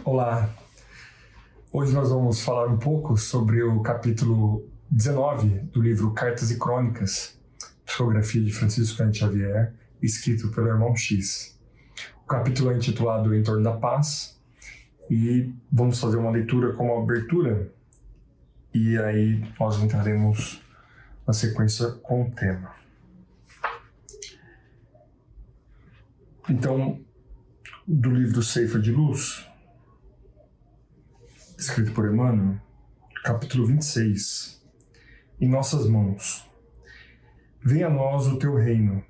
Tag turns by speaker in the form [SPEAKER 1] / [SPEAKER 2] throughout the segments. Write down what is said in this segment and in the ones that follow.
[SPEAKER 1] Olá, hoje nós vamos falar um pouco sobre o capítulo 19 do livro Cartas e Crônicas, psicografia de Francisco Cândido Xavier, escrito pelo irmão X. O capítulo é intitulado Em Torno da Paz e vamos fazer uma leitura como abertura e aí nós entraremos na sequência com o tema. Então, do livro Ceifa de Luz, escrito por Emmanuel, capítulo 26. Em nossas mãos. Venha a nós o teu reino.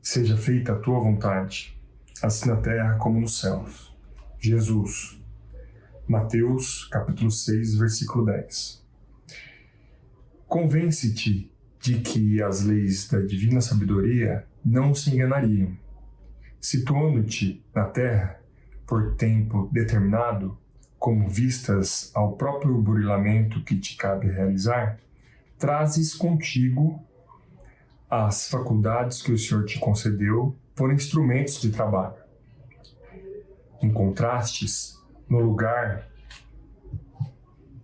[SPEAKER 1] Seja feita a tua vontade, assim na terra como nos céus. Jesus. Mateus, capítulo 6, versículo 10. Convence-te de que as leis da divina sabedoria não se enganariam. Situando-te na terra por tempo determinado, como vistas ao próprio burilamento que te cabe realizar, trazes contigo as faculdades que o Senhor te concedeu por instrumentos de trabalho. Encontrastes no lugar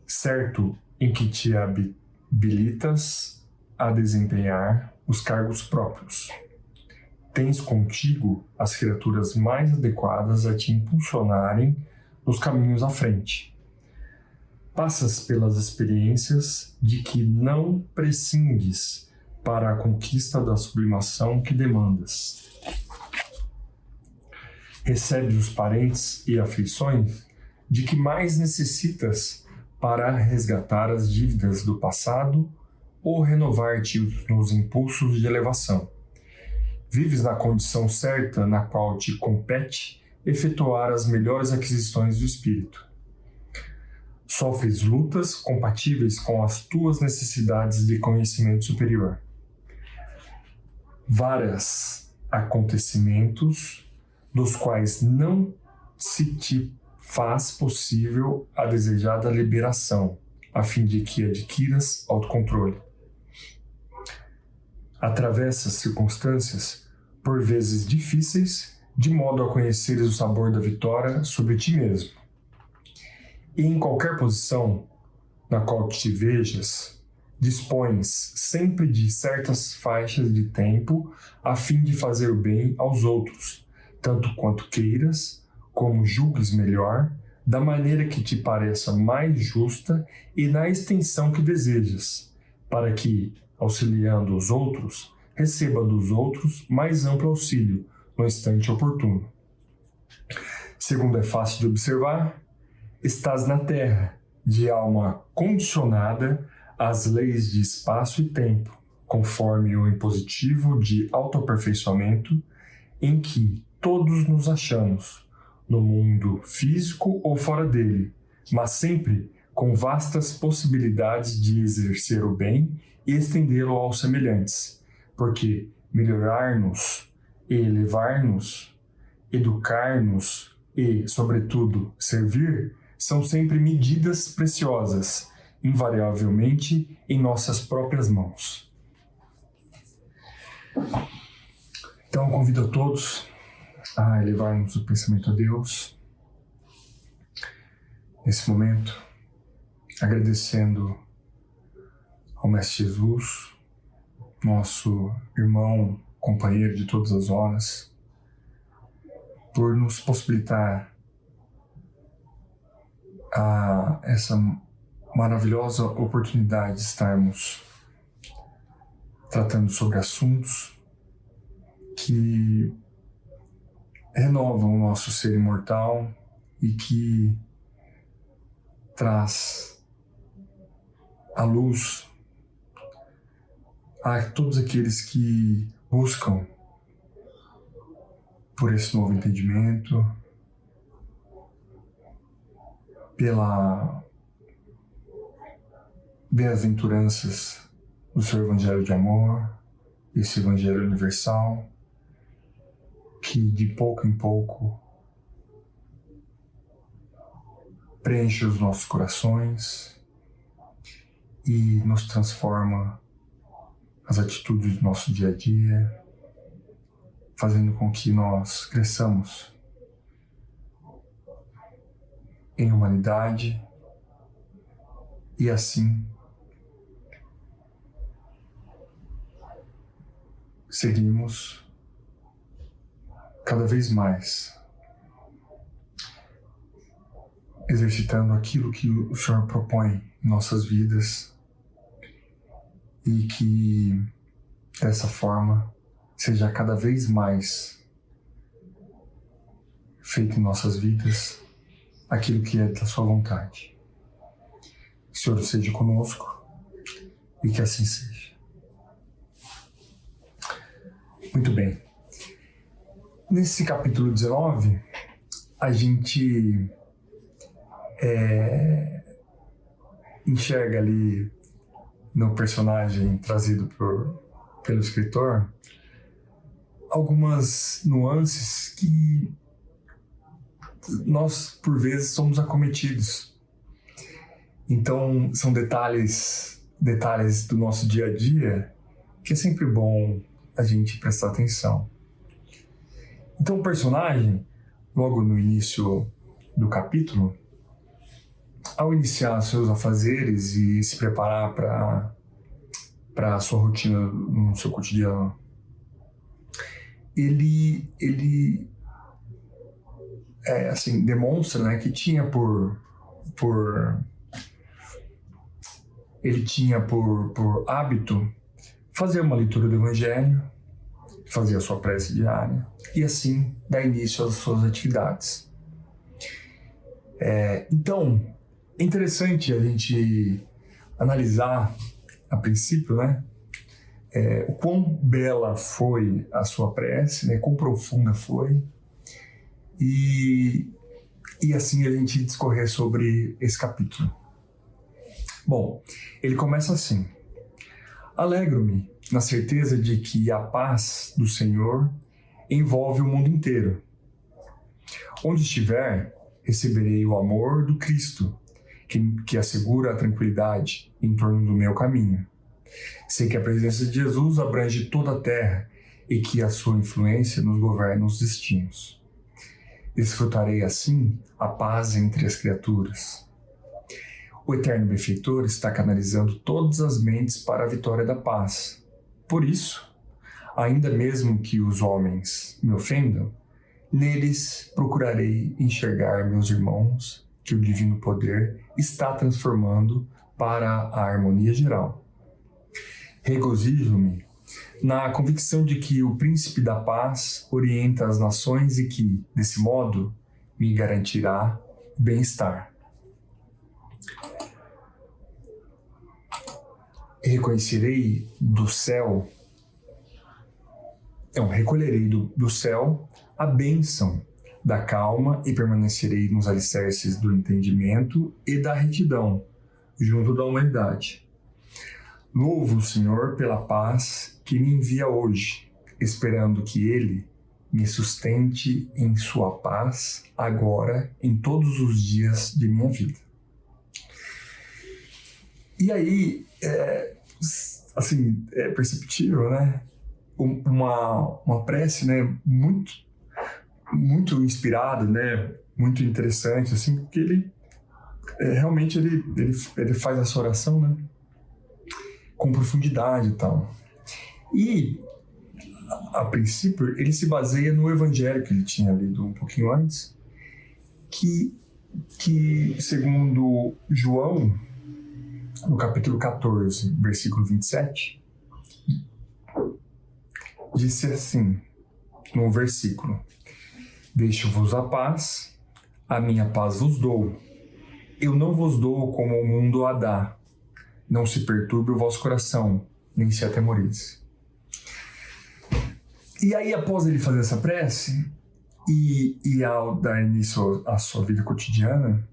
[SPEAKER 1] certo em que te habilitas a desempenhar os cargos próprios. Tens contigo as criaturas mais adequadas a te impulsionarem nos caminhos à frente. Passas pelas experiências de que não prescindes para a conquista da sublimação que demandas. Recebes os parentes e afeições de que mais necessitas para resgatar as dívidas do passado ou renovar-te nos impulsos de elevação. Vives na condição certa na qual te compete efetuar as melhores aquisições do espírito. Sofres lutas compatíveis com as tuas necessidades de conhecimento superior. Vários acontecimentos dos quais não se te faz possível a desejada liberação, a fim de que adquiras autocontrole. Atravessas circunstâncias, por vezes difíceis, de modo a conheceres o sabor da vitória sobre ti mesmo. E em qualquer posição na qual te vejas, dispões sempre de certas faixas de tempo a fim de fazer o bem aos outros, tanto quanto queiras, como julgues melhor, da maneira que te pareça mais justa e na extensão que desejas, para que, auxiliando os outros, receba dos outros mais amplo auxílio no instante oportuno. Segundo é fácil de observar, estás na terra, de alma condicionada às leis de espaço e tempo, conforme o impositivo de autoaperfeiçoamento em que todos nos achamos, no mundo físico ou fora dele, mas sempre com vastas possibilidades de exercer o bem e estendê-lo aos semelhantes, porque melhorar-nos e elevar-nos, educar-nos e, sobretudo, servir, são sempre medidas preciosas, invariavelmente em nossas próprias mãos. Então, convido a todos a elevarmos o pensamento a Deus, nesse momento, agradecendo ao Mestre Jesus, nosso irmão, companheiro de todas as horas, por nos possibilitar essa maravilhosa oportunidade de estarmos tratando sobre assuntos que renovam o nosso ser imortal e que traz à luz a todos aqueles que buscam por esse novo entendimento, pela bem-aventuranças do seu Evangelho de amor, esse Evangelho universal, que de pouco em pouco preenche os nossos corações e nos transforma as atitudes do nosso dia a dia, fazendo com que nós cresçamos em humanidade, e assim seguimos cada vez mais exercitando aquilo que o Senhor propõe em nossas vidas e que dessa forma seja cada vez mais feito em nossas vidas aquilo que é da sua vontade. Que o Senhor seja conosco e que assim seja. Muito bem. Nesse capítulo 19, a gente enxerga ali no personagem trazido pelo escritor algumas nuances que nós, por vezes, somos acometidos. Então, são detalhes do nosso dia a dia que é sempre bom a gente prestar atenção. Então, o personagem, logo no início do capítulo, ao iniciar seus afazeres e se preparar para a sua rotina no seu cotidiano, ele demonstra, né, que ele tinha por hábito fazer uma leitura do Evangelho, fazer a sua prece diária e assim dar início às suas atividades. Então, é interessante a gente analisar a princípio, né, o quão bela foi a sua prece, né, quão profunda foi, e assim a gente discorrer sobre esse capítulo. Bom, ele começa assim: alegro-me na certeza de que a paz do Senhor envolve o mundo inteiro. Onde estiver, receberei o amor do Cristo, que assegura a tranquilidade em torno do meu caminho. Sei que a presença de Jesus abrange toda a terra e que a sua influência nos governa os destinos. Desfrutarei assim a paz entre as criaturas. O eterno benfeitor está canalizando todas as mentes para a vitória da paz. Por isso, ainda mesmo que os homens me ofendam, neles procurarei enxergar meus irmãos que o divino poder está transformando para a harmonia geral. Regozijo-me na convicção de que o príncipe da paz orienta as nações e que, desse modo, me garantirá bem-estar. Recolherei do céu a bênção da calma e permanecerei nos alicerces do entendimento e da retidão, junto da humanidade. Louvo o Senhor pela paz que me envia hoje, esperando que Ele me sustente em sua paz agora, em todos os dias de minha vida. E aí, é perceptível, né? Uma prece, né? Muito inspirada, né? Muito interessante, assim, porque ele realmente ele faz essa oração, né, com profundidade e tal. E, a princípio, ele se baseia no evangelho que ele tinha lido um pouquinho antes, que segundo João, no capítulo 14, versículo 27, disse assim, no versículo: deixo-vos a paz, a minha paz vos dou. Eu não vos dou como o mundo a dá. Não se perturbe o vosso coração, nem se atemorize. E aí, após ele fazer essa prece, e ao dar início à sua vida cotidiana,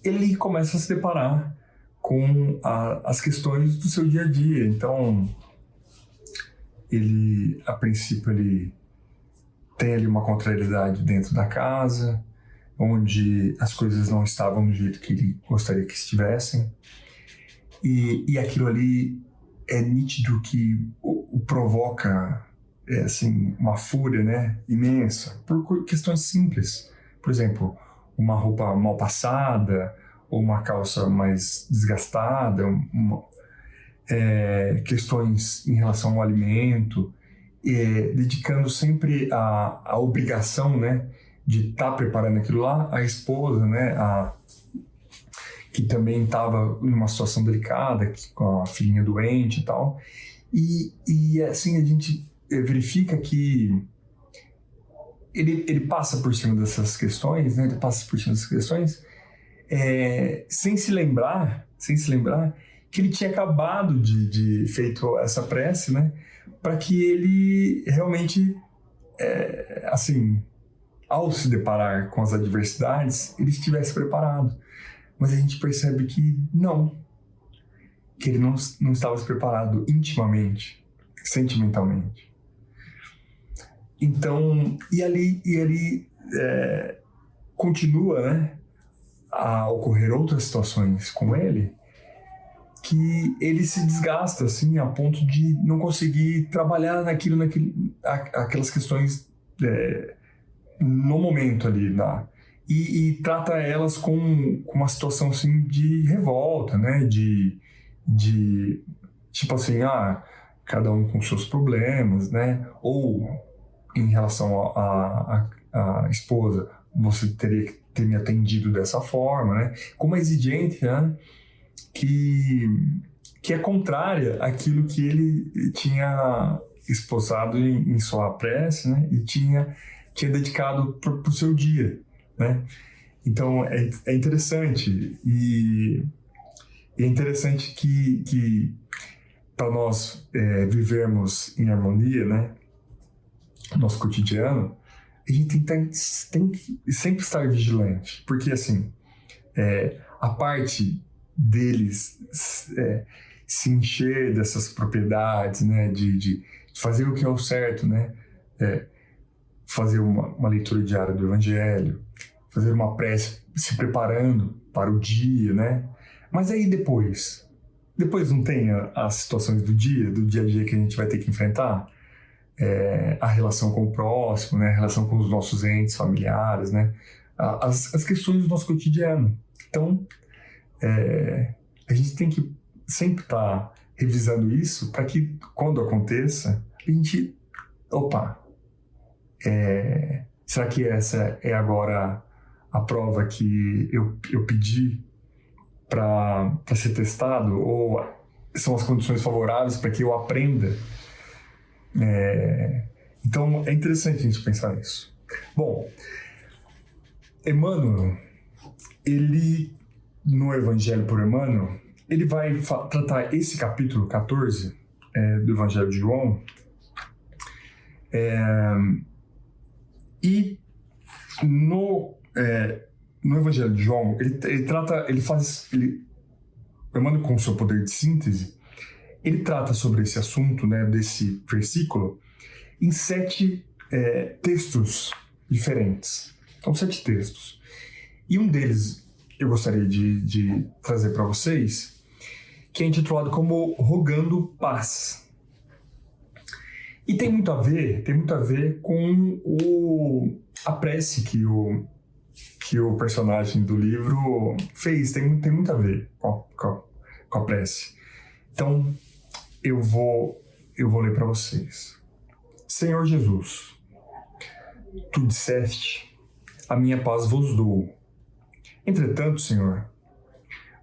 [SPEAKER 1] ele começa a se deparar com as questões do seu dia a dia. Então, a princípio, ele tem ali uma contrariedade dentro da casa, onde as coisas não estavam do jeito que ele gostaria que estivessem. E aquilo ali é nítido que o provoca uma fúria, né, imensa, por questões simples. Por exemplo, uma roupa mal passada, ou uma calça mais desgastada, questões em relação ao alimento, dedicando sempre a obrigação, né, de estar preparando aquilo lá, a esposa, né, que também estava numa situação delicada, com a filhinha doente e tal. E assim a gente verifica que ele passa por cima dessas questões, né? Ele passa por cima dessas questões sem se lembrar que ele tinha acabado de feito essa prece, né? Para que ele realmente, assim, ao se deparar com as adversidades, ele estivesse preparado. Mas a gente percebe que ele não estava preparado intimamente, sentimentalmente. Então, e ali continua, né, a ocorrer outras situações com ele, que ele se desgasta, assim, a ponto de não conseguir trabalhar aquelas questões no momento ali, e trata elas com uma situação, assim, de revolta, né, de tipo assim, cada um com seus problemas, né, ou em relação à esposa, você teria que ter me atendido dessa forma, né, com uma exigência, né, que é contrária àquilo que ele tinha esposado em sua prece, né, e tinha dedicado para o seu dia, né. Então é interessante, e é interessante que para nós vivermos em harmonia, né, no nosso cotidiano, a gente tem que sempre estar vigilante, porque assim, a parte deles se encher dessas propriedades, né, de fazer o que é o certo, né, fazer uma leitura diária do Evangelho, fazer uma prece se preparando para o dia, né, mas aí depois não tem as situações do dia a dia que a gente vai ter que enfrentar, a relação com o próximo, né, a relação com os nossos entes familiares, né, as questões do nosso cotidiano. Então, a gente tem que sempre estar revisando isso para que, quando aconteça, a gente... será que essa é agora a prova que eu pedi para ser testado? Ou são as condições favoráveis para que eu aprenda? Então, é interessante a gente pensar nisso. Bom, Emmanuel, ele... no Evangelho por Emmanuel, ele vai tratar esse capítulo 14 do Evangelho de João, e no Evangelho de João, Emmanuel, com o seu poder de síntese, ele trata sobre esse assunto, né, desse versículo, em 7 textos diferentes. Então, 7 textos. E um deles eu gostaria de trazer para vocês, que é intitulado como Rogando Paz. E tem muito a ver com a prece que o personagem do livro fez. Tem muito a ver com a prece. Então, eu vou ler para vocês. Senhor Jesus, tu disseste, a minha paz vos dou. Entretanto, Senhor,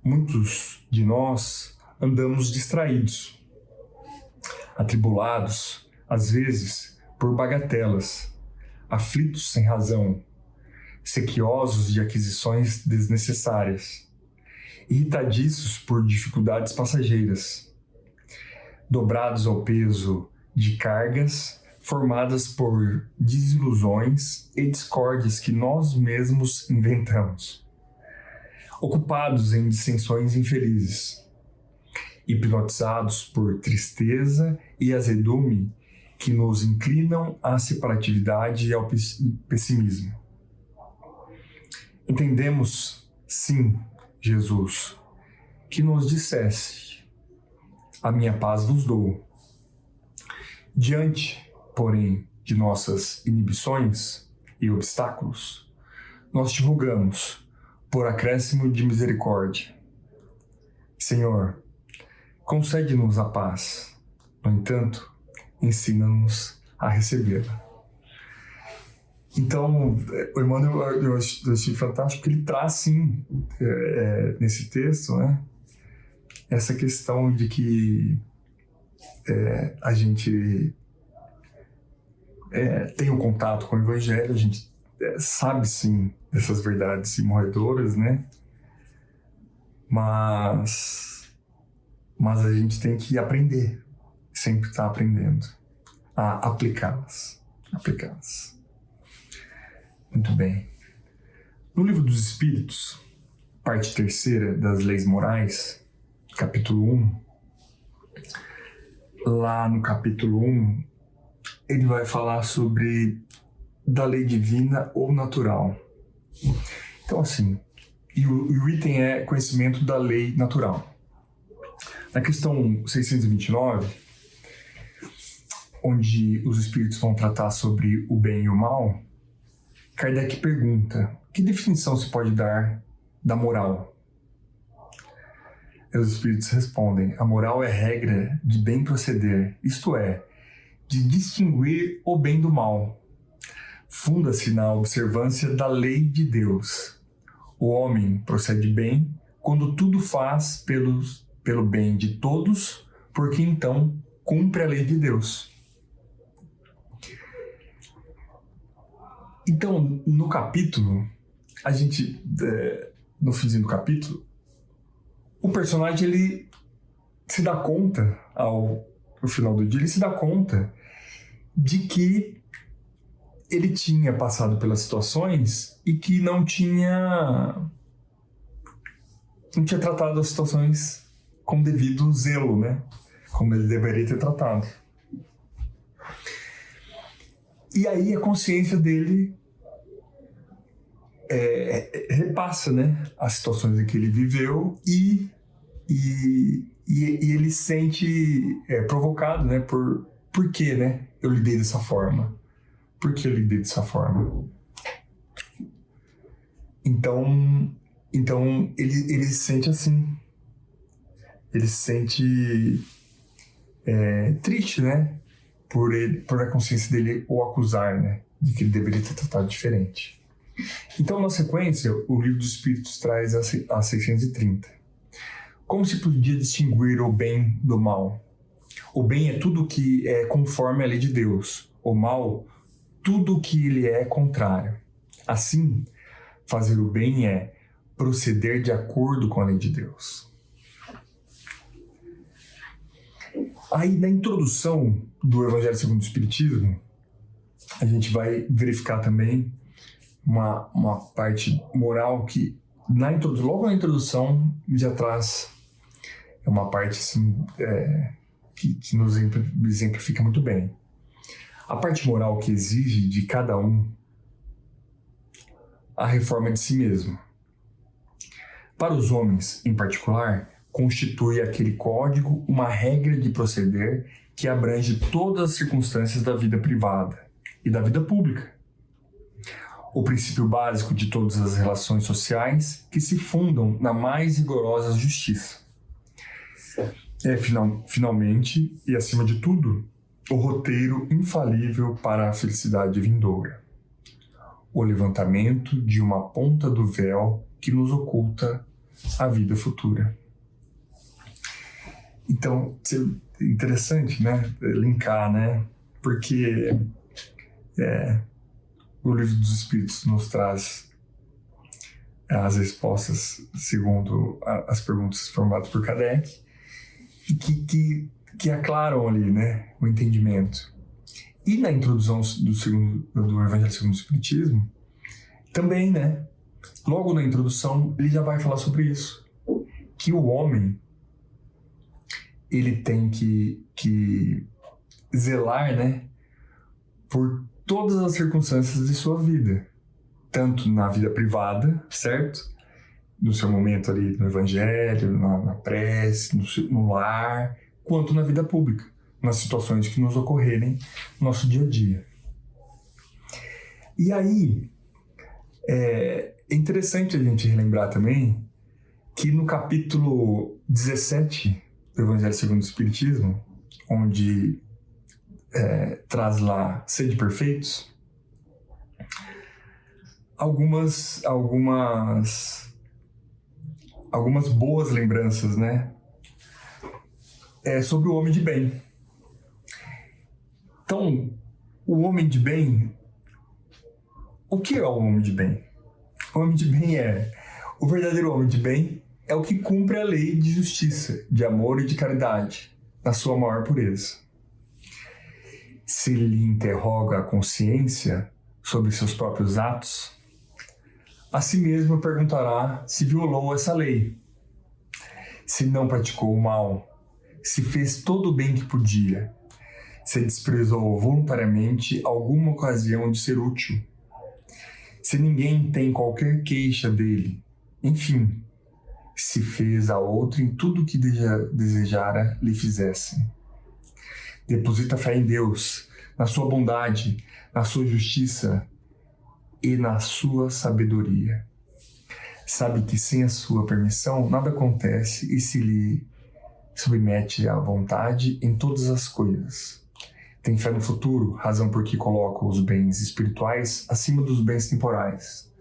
[SPEAKER 1] muitos de nós andamos distraídos, atribulados, às vezes, por bagatelas, aflitos sem razão, sequiosos de aquisições desnecessárias, irritadiços por dificuldades passageiras, dobrados ao peso de cargas formadas por desilusões e discórdias que nós mesmos inventamos, ocupados em dissensões infelizes, hipnotizados por tristeza e azedume que nos inclinam à separatividade e ao pessimismo. Entendemos, sim, Jesus, que nos disseste, a minha paz vos dou. Diante, porém, de nossas inibições e obstáculos, nós te rogamos, por acréscimo de misericórdia. Senhor, concede-nos a paz. No entanto, ensina-nos a recebê-la. Então, o Emmanuel, eu achei fantástico que ele traz, sim, nesse texto, né, essa questão de que a gente tem um contato com o Evangelho, a gente sabe, sim, dessas verdades imorredoras, né, mas a gente tem que aprender, sempre estar aprendendo a aplicá-las. Muito bem. No Livro dos Espíritos, parte 3ª das Leis Morais, capítulo 1, lá no capítulo 1, ele vai falar sobre da lei divina ou natural. Então, assim, e o item é conhecimento da lei natural. Na questão 629, onde os espíritos vão tratar sobre o bem e o mal, Kardec pergunta: que definição se pode dar da moral? E os espíritos respondem: a moral é regra de bem proceder, isto é, de distinguir o bem do mal. Funda-se na observância da lei de Deus. O homem procede bem quando tudo faz pelo bem de todos, porque então cumpre a lei de Deus. Então, no capítulo, a gente, no finzinho do capítulo, o personagem, ele se dá conta, no final do dia, ele se dá conta de que ele tinha passado pelas situações e que não tinha tratado as situações com devido zelo, né? Como ele deveria ter tratado. E aí a consciência dele repassa, né, as situações em que ele viveu e ele se sente provocado, né, por que, né, eu lidei dessa forma? Por que eu lidei dessa forma? Então ele se sente assim. Ele se sente triste, né? Por a consciência dele o acusar, né? De que ele deveria ter tratado diferente. Então, na sequência, o Livro dos Espíritos traz a 630. Como se podia distinguir o bem do mal? O bem é tudo que é conforme a lei de Deus. O mal, tudo que ele é contrário. Assim, fazer o bem é proceder de acordo com a lei de Deus. Aí, na introdução do Evangelho segundo o Espiritismo, a gente vai verificar também uma parte moral que, logo na introdução, já traz uma parte assim, que nos exemplifica muito bem. A parte moral que exige de cada um a reforma de si mesmo. Para os homens, em particular, constitui aquele código uma regra de proceder que abrange todas as circunstâncias da vida privada e da vida pública. O princípio básico de todas as relações sociais que se fundam na mais rigorosa justiça. Finalmente, e acima de tudo, o roteiro infalível para a felicidade vindoura. O levantamento de uma ponta do véu que nos oculta a vida futura. Então, é interessante, né? Linkar, né? Porque o Livro dos Espíritos nos traz as respostas segundo as perguntas formadas por Kardec e que aclaram ali, né, o entendimento. E na introdução do Evangelho segundo o Espiritismo, também, né, logo na introdução, ele já vai falar sobre isso, que o homem ele tem que zelar, né, por todas as circunstâncias de sua vida, tanto na vida privada, certo? No seu momento ali no Evangelho, na prece, no lar, quanto na vida pública, nas situações que nos ocorrerem no nosso dia a dia. E aí, É interessante a gente relembrar também que no capítulo 17 do Evangelho segundo o Espiritismo, onde traz lá Sede Perfeitos, algumas boas lembranças, né? Sobre o homem de bem. Então, o homem de bem, o que é o homem de bem? O homem de bem o verdadeiro homem de bem é o que cumpre a lei de justiça, de amor e de caridade, na sua maior pureza. Se lhe interroga a consciência sobre seus próprios atos, a si mesmo perguntará se violou essa lei, se não praticou o mal, se fez todo o bem que podia, se desprezou voluntariamente alguma ocasião de ser útil, se ninguém tem qualquer queixa dele, enfim, se fez a outrem tudo o que desejara lhe fizessem. Deposita fé em Deus, na sua bondade, na sua justiça e na sua sabedoria. Sabe que sem a sua permissão nada acontece e se lhe submete à vontade em todas as coisas. Tem fé no futuro, razão por que coloca os bens espirituais acima dos bens temporais.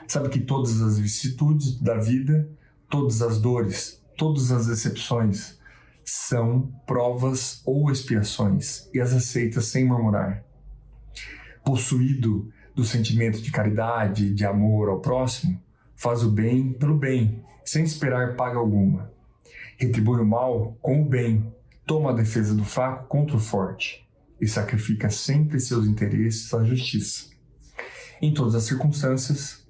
[SPEAKER 1] Sabe que todas as vicissitudes da vida, todas as dores, todas as decepções são provas ou expiações e as aceita sem murmurar. Possuído do sentimento de caridade e de amor ao próximo, faz o bem pelo bem, sem esperar paga alguma. Retribui o mal com o bem, toma a defesa do fraco contra o forte e sacrifica sempre seus interesses à justiça. Em todas as circunstâncias,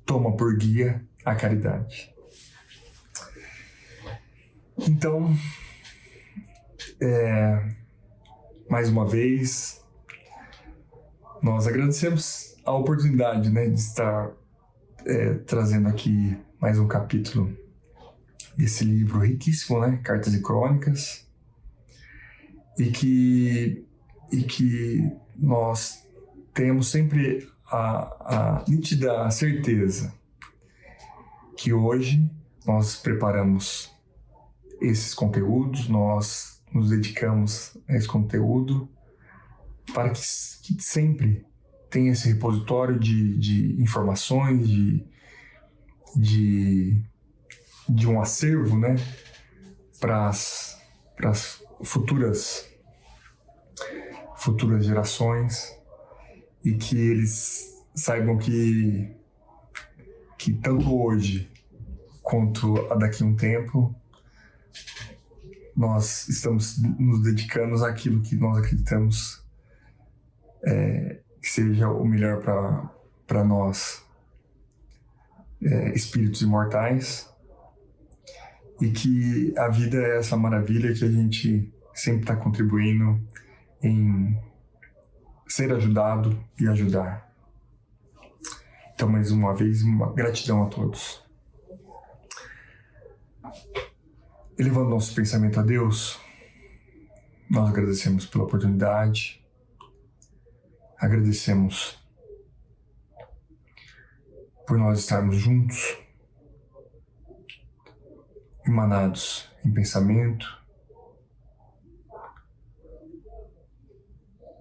[SPEAKER 1] toma por guia a caridade. Então, mais uma vez, nós agradecemos a oportunidade, né, de estar trazendo aqui mais um capítulo desse livro riquíssimo, né, Cartas e Crônicas, e que nós temos sempre a nítida certeza que hoje nós preparamos esses conteúdos, nós nos dedicamos a esse conteúdo para que sempre tenha esse repositório de informações, de um acervo, né, para as futuras gerações, e que eles saibam que tanto hoje quanto daqui a um tempo nós estamos nos dedicando àquilo que nós acreditamos que seja o melhor para nós, espíritos imortais, e que a vida é essa maravilha que a gente sempre está contribuindo em ser ajudado e ajudar. Então, mais uma vez, uma gratidão a todos. Elevando nosso pensamento a Deus, nós agradecemos pela oportunidade, agradecemos por nós estarmos juntos, emanados em pensamento,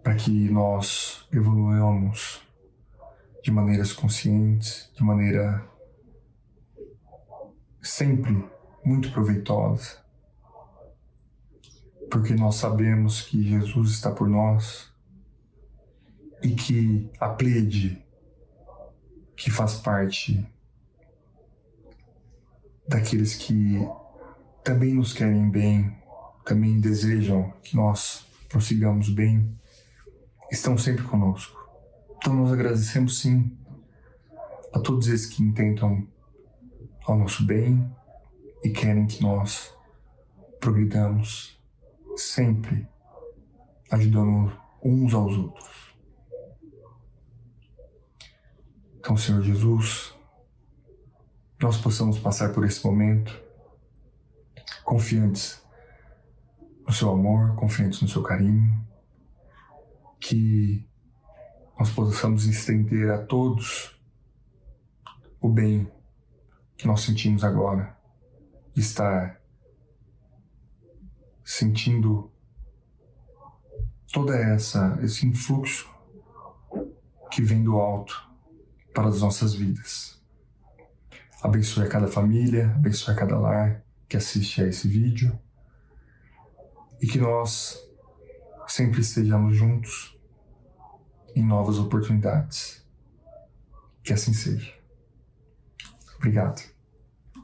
[SPEAKER 1] para que nós evoluamos de maneiras conscientes, de maneira sempre muito proveitosa, porque nós sabemos que Jesus está por nós e que a Pleiade, que faz parte daqueles que também nos querem bem, também desejam que nós prossigamos bem, estão sempre conosco. Então nós agradecemos sim a todos esses que intentam ao nosso bem e querem que nós progridamos sempre ajudando uns aos outros. Então, Senhor Jesus, nós possamos passar por esse momento confiantes no seu amor, confiantes no seu carinho, que nós possamos estender a todos o bem que nós sentimos agora, estar sentindo todo esse influxo que vem do alto para as nossas vidas. Abençoe a cada família, abençoe a cada lar que assiste a esse vídeo e que nós sempre estejamos juntos em novas oportunidades. Que assim seja. Obrigado.